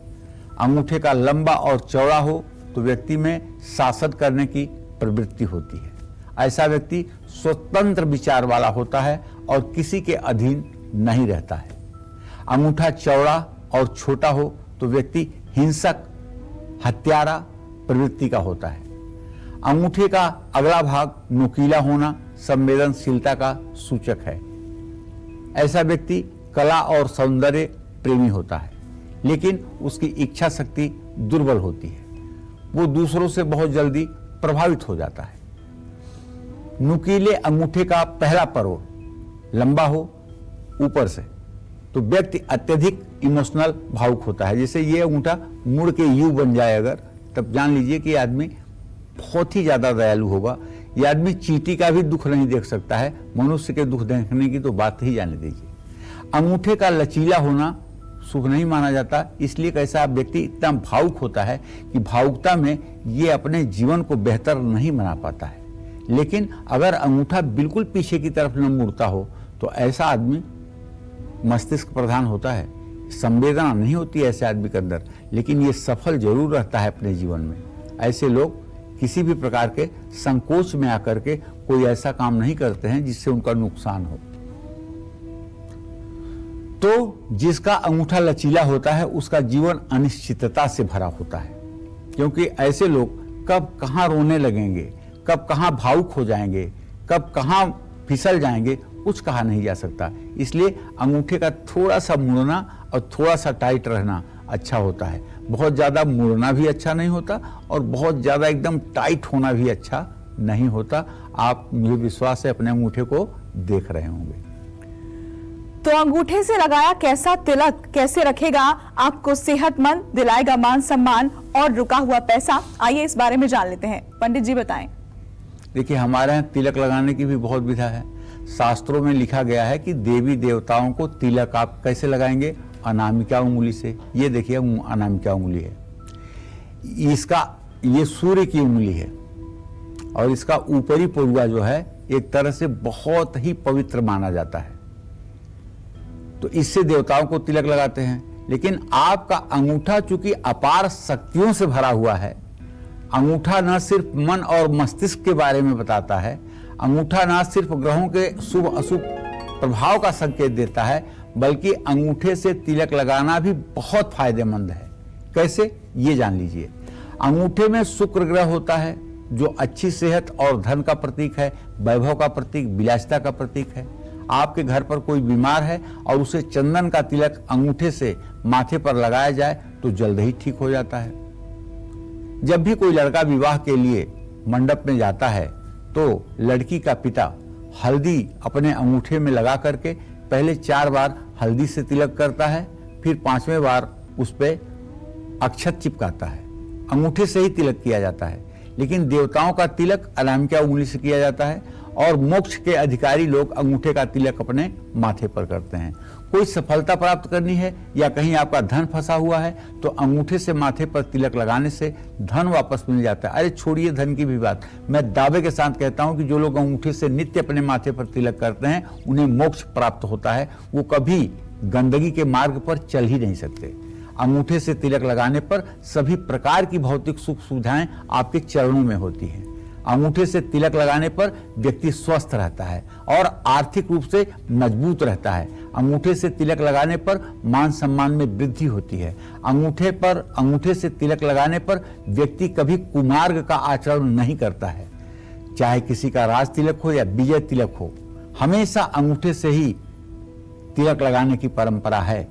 अंगूठे का लंबा और चौड़ा हो तो व्यक्ति में शासन करने की प्रवृत्ति होती है। ऐसा व्यक्ति स्वतंत्र विचार वाला होता है और किसी के अधीन नहीं रहता है। अंगूठा चौड़ा और छोटा हो तो व्यक्ति हिंसक, हत्यारा प्रवृत्ति का होता है। अंगूठे का अगला भाग नुकीला होना संवेदनशीलता का सूचक है। ऐसा व्यक्ति कला और सौंदर्य प्रेमी होता है, लेकिन उसकी इच्छा शक्ति दुर्बल होती है। वो दूसरों से बहुत जल्दी प्रभावित हो जाता है। नुकीले अंगूठे का पहला परोड़ लंबा हो ऊपर से तो व्यक्ति अत्यधिक इमोशनल भावुक होता है। जैसे ये अंगूठा मुड़ के यू बन जाए अगर, तब जान लीजिए कि आदमी बहुत ही ज्यादा दयालु होगा। ये आदमी चींटी का भी दुख नहीं देख सकता है, मनुष्य के दुख देखने की तो बात ही जाने दीजिए। अंगूठे का लचीला होना शुभ नहीं माना जाता, इसलिए कैसा व्यक्ति इतना भावुक होता है कि भावुकता में ये अपने जीवन को बेहतर नहीं बना पाता है। लेकिन अगर अंगूठा बिल्कुल पीछे की तरफ न मुड़ता हो तो ऐसा आदमी मस्तिष्क प्रधान होता है। संवेदना नहीं होती ऐसे आदमी के अंदर, लेकिन ये सफल जरूर रहता है अपने जीवन में। ऐसे लोग किसी भी प्रकार के संकोच में आकर के कोई ऐसा काम नहीं करते हैं जिससे उनका नुकसान हो। तो जिसका अंगूठा लचीला होता है उसका जीवन अनिश्चितता से भरा होता है, क्योंकि ऐसे लोग कब कहां रोने लगेंगे, कब कहां भावुक हो जाएंगे, कब कहां फिसल जाएंगे, कुछ कहा नहीं जा सकता। इसलिए अंगूठे का थोड़ा सा मुड़ना और थोड़ा सा टाइट रहना अच्छा होता है। बहुत ज्यादा मुड़ना भी अच्छा नहीं होता और बहुत ज्यादा एकदम टाइट होना भी अच्छा नहीं होता। आप, मुझे विश्वास है, अपने अंगूठे को देख रहे होंगे। तो अंगूठे से लगाया कैसा तिलक कैसे रखेगा आपको सेहतमंद, दिलाएगा मान सम्मान और रुका हुआ पैसा, आइए इस बारे में जान लेते हैं। पंडित जी बताएं। देखिए, हमारे यहाँ तिलक लगाने की भी बहुत विधा है। शास्त्रों में लिखा गया है कि देवी देवताओं को तिलक आप कैसे लगाएंगे? अनामिका उंगली से। ये देखिए अनामिका उंगली है, ये सूर्य की उंगली है और इसका ऊपरी पौरुआ जो है एक तरह से बहुत ही पवित्र माना जाता है, तो इससे देवताओं को तिलक लगाते हैं। लेकिन आपका अंगूठा चूंकि अपार शक्तियों से भरा हुआ है, अंगूठा न सिर्फ मन और मस्तिष्क के बारे में बताता है, अंगूठा न सिर्फ ग्रहों के शुभ अशुभ प्रभाव का संकेत देता है, बल्कि अंगूठे से तिलक लगाना भी बहुत फायदेमंद है। कैसे, ये जान लीजिए। अंगूठे में शुक्र ग्रह होता है जो अच्छी सेहत और धन का प्रतीक है, वैभव का प्रतीक, विलासिता का प्रतीक है। आपके घर पर कोई बीमार है और उसे चंदन का तिलक अंगूठे से माथे पर लगाया जाए तो जल्द ही ठीक हो जाता है। जब भी कोई लड़का विवाह के लिए मंडप में जाता है तो लड़की का पिता हल्दी अपने अंगूठे में लगा करके पहले 4 बार हल्दी से तिलक करता है, फिर 5वें बार उस पर अक्षत चिपकाता है। अंगूठे से ही तिलक किया जाता है, लेकिन देवताओं का तिलक अनामिका उंगली से किया जाता है और मोक्ष के अधिकारी लोग अंगूठे का तिलक अपने माथे पर करते हैं। कोई सफलता प्राप्त करनी है या कहीं आपका धन फंसा हुआ है तो अंगूठे से माथे पर तिलक लगाने से धन वापस मिल जाता है। अरे छोड़िए धन की भी बात, मैं दावे के साथ कहता हूं कि जो लोग अंगूठे से नित्य अपने माथे पर तिलक करते हैं उन्हें मोक्ष प्राप्त होता है। वो कभी गंदगी के मार्ग पर चल ही नहीं सकते। अंगूठे से तिलक लगाने पर सभी प्रकार की भौतिक सुख सुविधाएं आपके चरणों में होती हैं। अंगूठे से तिलक लगाने पर व्यक्ति स्वस्थ रहता है और आर्थिक रूप से मजबूत रहता है। अंगूठे से तिलक लगाने पर मान सम्मान में वृद्धि होती है। अंगूठे से तिलक लगाने पर व्यक्ति कभी कुमार्ग का आचरण नहीं करता है। चाहे किसी का राज तिलक हो या विजय तिलक हो, हमेशा अंगूठे से ही तिलक लगाने की परंपरा है।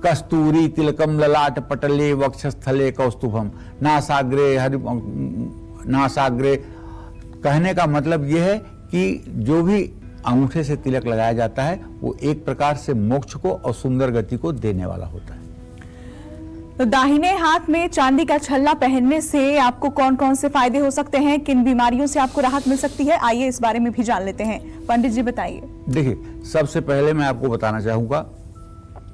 कस्तूरी तिलकम ललाट पटले वक्षस्थले कौस्तुभम नासाग्रे कहने का मतलब यह है कि जो भी अंगूठे से तिलक लगाया जाता है वो एक प्रकार से मोक्ष को और सुंदर गति को देने वाला होता है। तो दाहिने हाथ में चांदी का छल्ला पहनने से आपको कौन कौन से फायदे हो सकते हैं, किन बीमारियों से आपको राहत मिल सकती है, आइए इस बारे में भी जान लेते हैं। पंडित जी बताइए। देखिए, सबसे पहले मैं आपको बताना चाहूंगा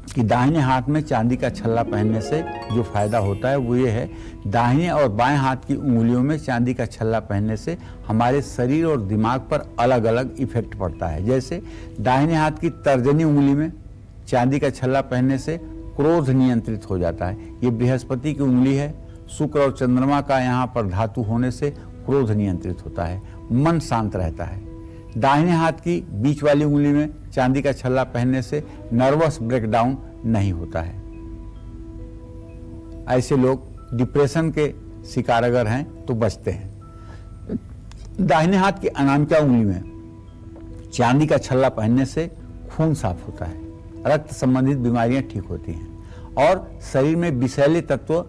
कि दाहिने हाथ में चांदी का छल्ला पहनने से जो फायदा होता है वो ये है, दाहिने और बाएं हाथ की उंगलियों में चांदी का छल्ला पहनने से हमारे शरीर और दिमाग पर अलग अलग इफेक्ट पड़ता है। जैसे दाहिने हाथ की तर्जनी उंगली में चांदी का छल्ला पहनने से क्रोध नियंत्रित हो जाता है। ये बृहस्पति की उंगली है। शुक्र और चंद्रमा का यहाँ पर धातु होने से क्रोध नियंत्रित होता है, मन शांत रहता है। दाहिने हाथ की बीच वाली उंगली में चांदी का छल्ला पहनने से नर्वस ब्रेकडाउन नहीं होता है। ऐसे लोग डिप्रेशन के शिकार अगर हैं तो बचते हैं। दाहिने हाथ की अनामिका उंगली में चांदी का छल्ला पहनने से खून साफ होता है, रक्त संबंधित बीमारियां ठीक होती हैं और शरीर में विषैले तत्व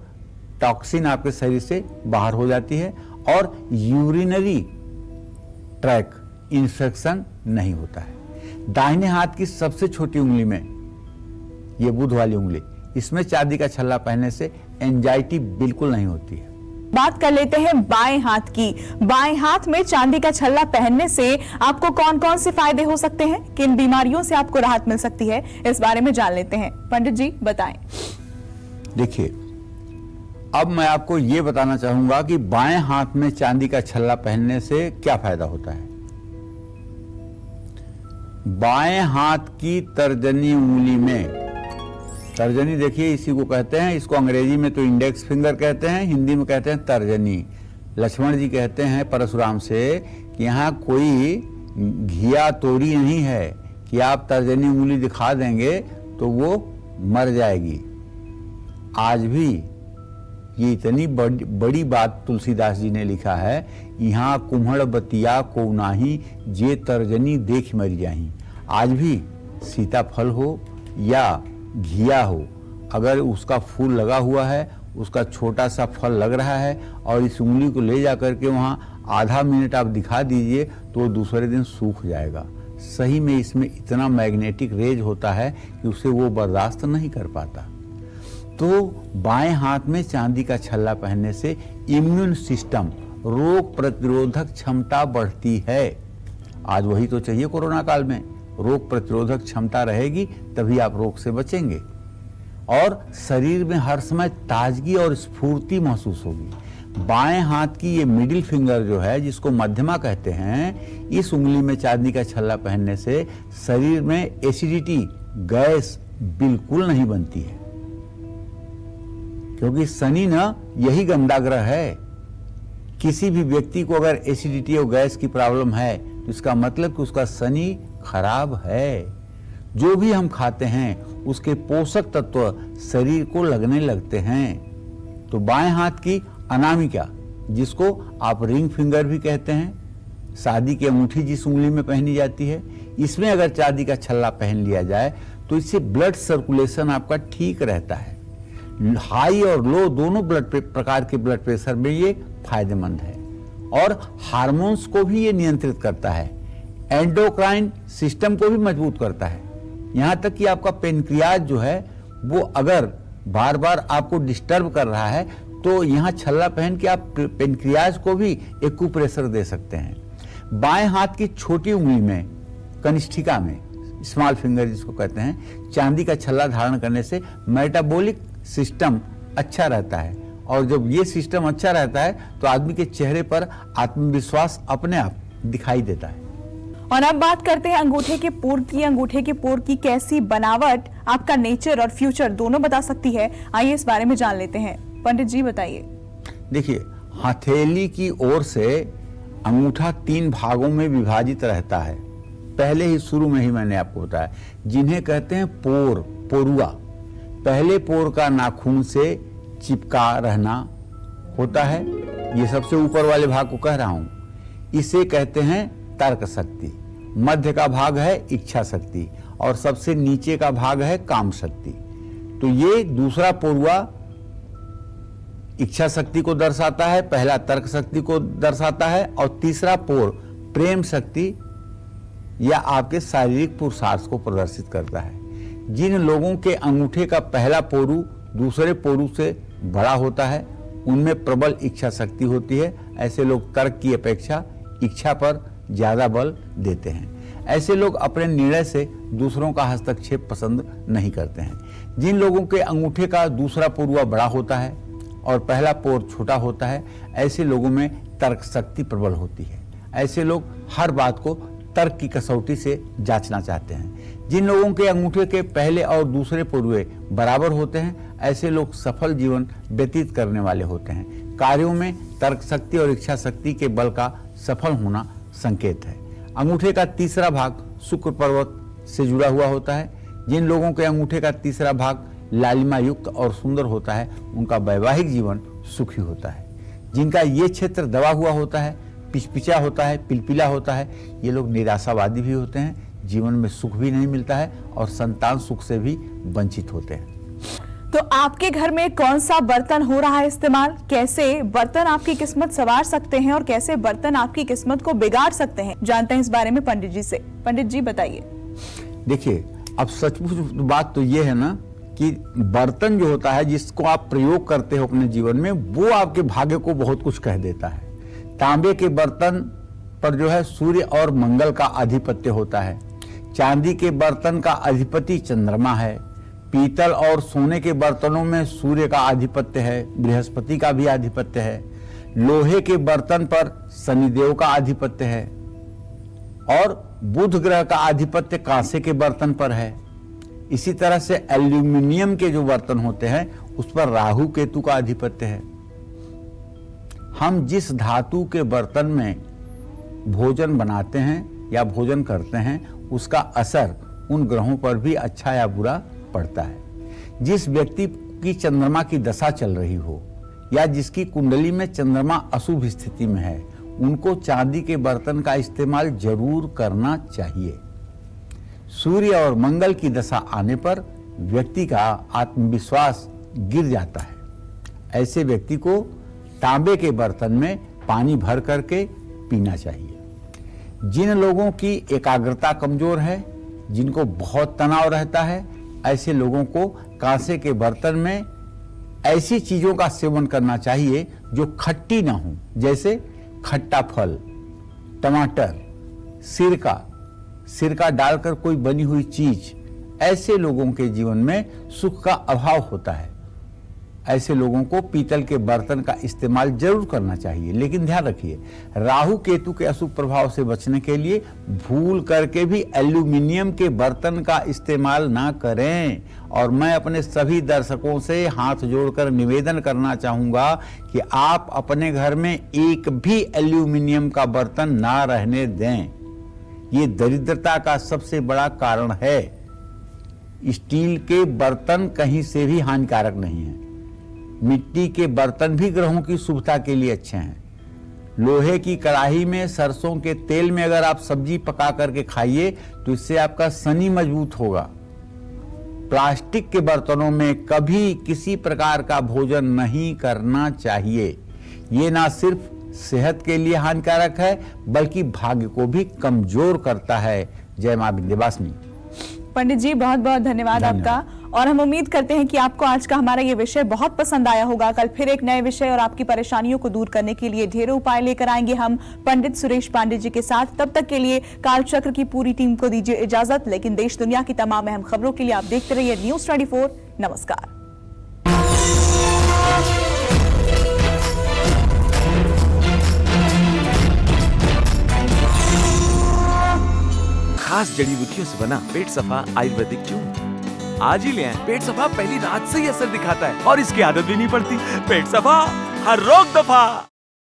टॉक्सिन आपके शरीर से बाहर हो जाती है और यूरिनरी ट्रैक इन्फेक्शन नहीं होता है। दाहिने हाथ की सबसे छोटी उंगली में, ये बुध वाली उंगली, इसमें चांदी का छल्ला पहनने से एंजाइटी बिल्कुल नहीं होती है। बात कर लेते हैं बाएं हाथ की। बाएं हाथ में चांदी का छल्ला पहनने से आपको कौन कौन से फायदे हो सकते हैं, किन बीमारियों से आपको राहत मिल सकती है, इस बारे में जान लेते हैं। पंडित जी बताएं। देखिए, अब मैं आपको ये बताना चाहूंगा कि बाएं हाथ में चांदी का छल्ला पहनने से क्या फायदा होता है। बाएं हाथ की तर्जनी उंगली में, तर्जनी देखिए इसी को कहते हैं, इसको अंग्रेजी में तो इंडेक्स फिंगर कहते हैं, हिंदी में कहते हैं तर्जनी। लक्ष्मण जी कहते हैं परशुराम से कि यहाँ कोई घिया तोड़ी नहीं है कि आप तर्जनी उंगली दिखा देंगे तो वो मर जाएगी। आज भी ये इतनी बड़ी बात तुलसीदास जी ने लिखा है, यहाँ कुम्हड़ बतिया को नाही जे तर्जनी देख मर जाही। आज भी सीताफल हो या घिया हो, अगर उसका फूल लगा हुआ है, उसका छोटा सा फल लग रहा है और इस उंगली को ले जा करके वहाँ आधा मिनट आप दिखा दीजिए तो दूसरे दिन सूख जाएगा। सही में इसमें इतना मैग्नेटिक रेज होता है कि उसे वो बर्दाश्त नहीं कर पाता। तो बाएं हाथ में चांदी का छल्ला पहनने से इम्यून सिस्टम, रोग प्रतिरोधक क्षमता बढ़ती है। आज वही तो चाहिए कोरोना काल में, रोग प्रतिरोधक क्षमता रहेगी तभी आप रोग से बचेंगे और शरीर में हर समय ताजगी और स्फूर्ति महसूस होगी। बाएं हाथ की ये मिडिल फिंगर जो है, जिसको मध्यमा कहते हैं, इस उंगली में चांदी का छल्ला पहनने से शरीर में एसिडिटी, गैस बिल्कुल नहीं बनती है, क्योंकि शनि ना यही गंदा ग्रह है। किसी भी व्यक्ति को अगर एसिडिटी और गैस की प्रॉब्लम है तो इसका मतलब कि उसका शनि खराब है। जो भी हम खाते हैं उसके पोषक तत्व शरीर को लगने लगते हैं। तो बाएं हाथ की अनामिका, जिसको आप रिंग फिंगर भी कहते हैं, शादी की अंगूठी जिस उंगली में पहनी जाती है, इसमें अगर चांदी का छल्ला पहन लिया जाए तो इससे ब्लड सर्कुलेशन आपका ठीक रहता है। हाई और लो दोनों प्रकार के ब्लड प्रेशर में ये फायदेमंद है और हार्मोन्स को भी ये नियंत्रित करता है, एंडोक्राइन सिस्टम को भी मजबूत करता है। यहाँ तक कि आपका पेनक्रियाज जो है वो अगर बार बार आपको डिस्टर्ब कर रहा है, तो यहाँ छल्ला पहन के आप पेनक्रियाज को भी एक्यूप्रेशर दे सकते हैं। बाएं हाथ की छोटी उंगली में, कनिष्ठिका में, स्मॉल फिंगर जिसको कहते हैं, चांदी का छल्ला धारण करने से मेटाबॉलिक सिस्टम अच्छा रहता है, और जब ये सिस्टम अच्छा रहता है तो आदमी के चेहरे पर आत्मविश्वास अपने आप दिखाई देता है। और अब बात करते हैं अंगूठे के पोर की। अंगूठे के पोर की कैसी बनावट आपका नेचर और फ्यूचर दोनों बता सकती है, आइए इस बारे में जान लेते हैं। पंडित जी बताइए। देखिए, हथेली की ओर से अंगूठा 3 भागों में विभाजित रहता है। पहले ही शुरू में ही मैंने आपको बताया, जिन्हें कहते हैं पोर, पोरुआ। पहले पोर का नाखून से चिपका रहना होता है, ये सबसे ऊपर वाले भाग को कह रहा हूं, इसे कहते हैं तर्क शक्ति। मध्य का भाग है इच्छा शक्ति, और सबसे नीचे का भाग है काम शक्ति। तो ये दूसरा पोरुआ इच्छा शक्ति को दर्शाता है, पहला तर्क शक्ति को दर्शाता है, और तीसरा पोर प्रेम शक्ति या आपके शारीरिक पुरुषार्थ को प्रदर्शित करता है। जिन लोगों के अंगूठे का पहला पोरू दूसरे पोरू से बड़ा होता है, उनमें प्रबल इच्छा शक्ति होती है। ऐसे लोग तर्क की अपेक्षा इच्छा पर ज्यादा बल देते हैं। ऐसे लोग अपने निर्णय से दूसरों का हस्तक्षेप पसंद नहीं करते हैं। जिन लोगों के अंगूठे का दूसरा पोरुआ बड़ा होता है और पहला पोर छोटा होता है, ऐसे लोगों में तर्क शक्ति प्रबल होती है। ऐसे लोग हर बात को तर्क की कसौटी से जांचना चाहते हैं। जिन लोगों के अंगूठे के पहले और दूसरे पोरुए बराबर होते हैं, ऐसे लोग सफल जीवन व्यतीत करने वाले होते हैं। कार्यों में तर्क शक्ति और इच्छा शक्ति के बल का सफल होना संकेत है। अंगूठे का तीसरा भाग शुक्र पर्वत से जुड़ा हुआ होता है। जिन लोगों के अंगूठे का तीसरा भाग लालिमा युक्त और सुंदर होता है, उनका वैवाहिक जीवन सुखी होता है। जिनका ये क्षेत्र दबा हुआ होता है, पिचपिचा होता है, पिलपिला होता है, ये लोग निराशावादी भी होते हैं, जीवन में सुख भी नहीं मिलता है और संतान सुख से भी वंचित होते हैं। तो आपके घर में कौन सा बर्तन हो रहा है इस्तेमाल, कैसे बर्तन आपकी किस्मत संवार सकते हैं और कैसे बर्तन आपकी किस्मत को बिगाड़ सकते हैं, जानते हैं इस बारे में पंडित जी से। पंडित जी बताइए। देखिए, अब सचमुच बात तो ये है ना कि बर्तन जो होता है जिसको आप प्रयोग करते हो अपने जीवन में, वो आपके भाग्य को बहुत कुछ कह देता है। तांबे के बर्तन पर जो है सूर्य और मंगल का आधिपत्य होता है। चांदी के बर्तन का अधिपति चंद्रमा है। पीतल और सोने के बर्तनों में सूर्य का आधिपत्य है, बृहस्पति का भी आधिपत्य है। लोहे के बर्तन पर शनिदेव का आधिपत्य है और बुध ग्रह का आधिपत्य कांसे के बर्तन पर है। इसी तरह से एल्यूमिनियम के जो बर्तन होते हैं उस पर राहु केतु का आधिपत्य है। हम जिस धातु के बर्तन में भोजन बनाते हैं या भोजन करते हैं, उसका असर उन ग्रहों पर भी अच्छा या बुरा पड़ता है। जिस व्यक्ति की चंद्रमा की दशा चल रही हो या जिसकी कुंडली में चंद्रमा अशुभ स्थिति में है, उनको चांदी के बर्तन का इस्तेमाल जरूर करना चाहिए। सूर्य और मंगल की दशा आने पर व्यक्ति का आत्मविश्वास गिर जाता है। ऐसे व्यक्ति को तांबे के बर्तन में पानी भर करके पीना चाहिए। जिन लोगों की एकाग्रता कमजोर है, जिनको बहुत तनाव रहता है, ऐसे लोगों को कांसे के बर्तन में ऐसी चीजों का सेवन करना चाहिए जो खट्टी ना हो, जैसे खट्टा फल, टमाटर, सिरका डालकर कोई बनी हुई चीज। ऐसे लोगों के जीवन में सुख का अभाव होता है। ऐसे लोगों को पीतल के बर्तन का इस्तेमाल जरूर करना चाहिए, लेकिन ध्यान रखिए, राहु केतु के अशुभ प्रभाव से बचने के लिए भूल करके भी एल्यूमिनियम के बर्तन का इस्तेमाल ना करें। और मैं अपने सभी दर्शकों से हाथ जोड़कर निवेदन करना चाहूंगा कि आप अपने घर में एक भी एल्यूमिनियम का बर्तन ना रहने दें। ये दरिद्रता का सबसे बड़ा कारण है। स्टील के बर्तन कहीं से भी हानिकारक नहीं है। मिट्टी के बर्तन भी ग्रहों की शुभता के लिए अच्छे हैं। लोहे की कढ़ाई में सरसों के तेल में अगर आप सब्जी पका करके खाइए तो इससे आपका शनि मजबूत होगा। प्लास्टिक के बर्तनों में कभी किसी प्रकार का भोजन नहीं करना चाहिए। ये ना सिर्फ सेहत के लिए हानिकारक है, बल्कि भाग्य को भी कमजोर करता है। जय मां विंध्यवासिनी। पंडित जी बहुत बहुत धन्यवाद आपका। और हम उम्मीद करते हैं कि आपको आज का हमारा ये विषय बहुत पसंद आया होगा। कल फिर एक नए विषय और आपकी परेशानियों को दूर करने के लिए ढेरों उपाय लेकर आएंगे हम पंडित सुरेश पांडे जी के साथ। तब तक के लिए कालचक्र की पूरी टीम को दीजिए इजाजत, लेकिन देश दुनिया की तमाम अहम खबरों के लिए आप देखते रहिए न्यूज़ 24। नमस्कार। खास जड़ी बूटियों से बना पेट सफा आयुर्वेदिक चूर्ण आज ही ले आएं। पेट सफा पहली रात से ही असर दिखाता है और इसकी आदत भी नहीं पड़ती। पेट सफा, हर रोग दफा।